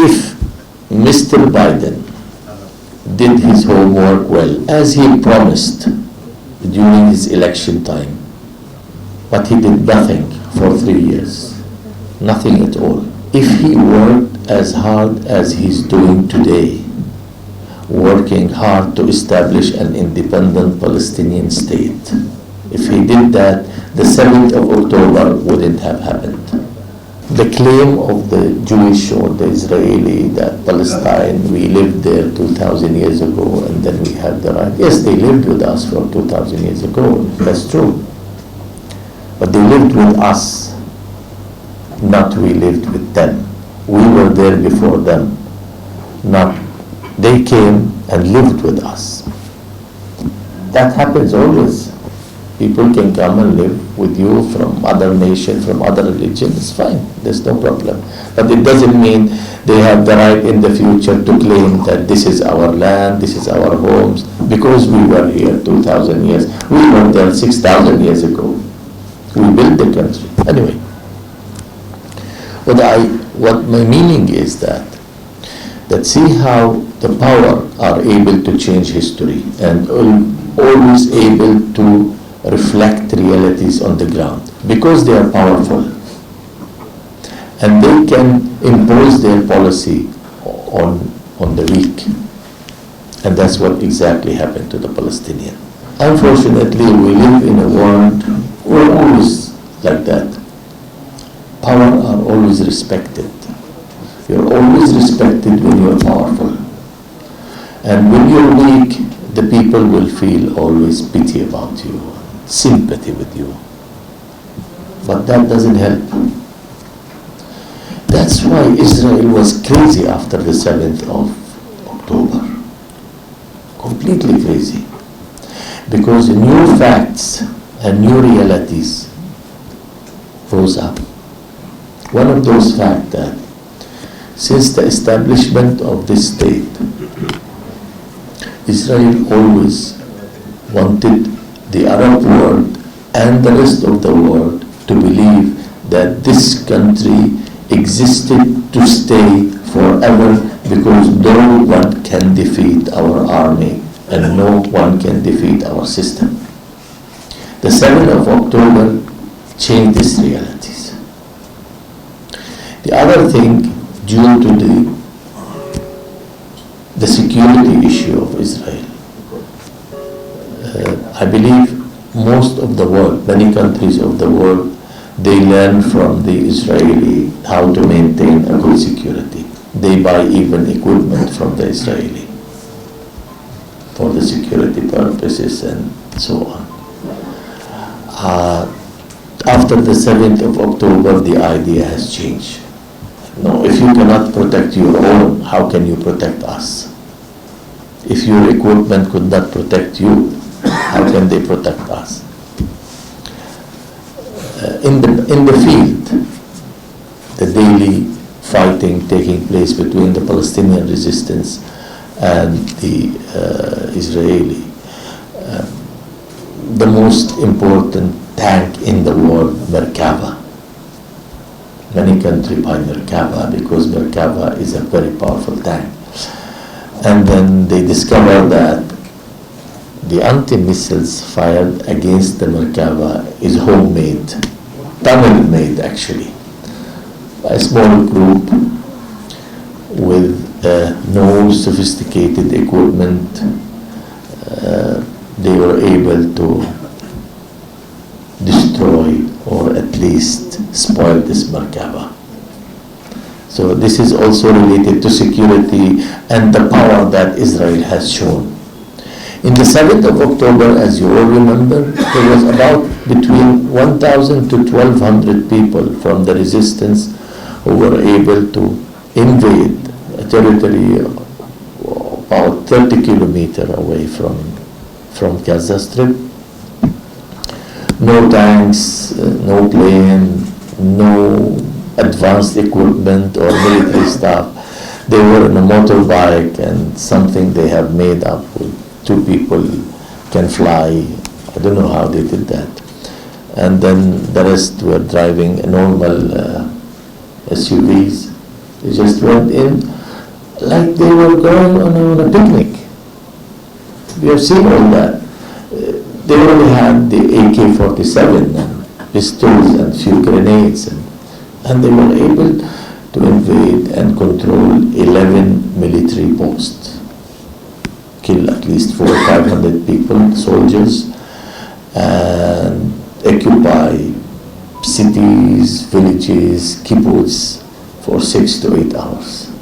if Mr. Biden did his homework well, as he promised during his election time, but he did nothing for 3 years, nothing at all. If he worked as hard as he's doing today, working hard to establish an independent Palestinian state, if he did that, the 7th of October wouldn't have happened. The claim of the Jewish or the Israeli that Palestine, we lived there 2,000 years ago and then we had the right. Yes, they lived with us for 2,000 years ago, that's true. But they lived with us, not we lived with them. We were there before them, not they came and lived with us. That happens always. People can come and live with you from other nations, from other religions, it's fine, there's no problem. But it doesn't mean they have the right in the future to claim that this is our land, this is our homes, because we were here 2,000 years. We were there 6,000 years ago. We built the country. Anyway, what my meaning is that see how the power are able to change history and always able to reflect realities on the ground because they are powerful and they can impose their policy on the weak, and that's what exactly happened to the Palestinian. Unfortunately, we live in a world where always like that. Power are always respected. You're always respected when you're powerful, and when you're weak, the people will feel always pity about you, sympathy with you. But that doesn't help. That's why Israel was crazy after the 7th of October. Completely crazy. Because new facts and new realities rose up. One of those facts that since the establishment of this state, Israel always wanted the Arab world and the rest of the world to believe that this country existed to stay forever because no one can defeat our army and no one can defeat our system. The 7th of October changed these realities. The other thing, due to the security issue of Israel, I believe most of the world, many countries of the world, they learn from the Israeli how to maintain a good security. They buy even equipment from the Israeli for the security purposes and so on. After the 7th of October, the idea has changed. No, if you cannot protect your own, how can you protect us? If your equipment could not protect you, how can they protect us? In the field, the daily fighting taking place between the Palestinian resistance and the Israeli, the most important tank in the world, Merkava. Many countries buy Merkava because Merkava is a very powerful tank. And then they discover that the anti-missiles fired against the Merkava is homemade, tunnel-made actually, by a small group with no sophisticated equipment. They were able to destroy or at least spoil this Merkava. So this is also related to security and the power that Israel has shown. In the 7th of October, as you all remember, there was about between 1,000 to 1,200 people from the resistance who were able to invade a territory about 30 kilometers away from Gaza Strip. No tanks, no plane, no advanced equipment or military stuff. They were in a motorbike and something they have made up with 2 people can fly. I don't know how they did that. And then the rest were driving normal SUVs. They just went in like they were going on a picnic. We have seen all that. They only had the AK-47 and pistols and few grenades, and they were able to invade and control 11 military posts, kill at least 400 or 500 people, soldiers, and occupy cities, villages, kibbutz for 6 to 8 hours.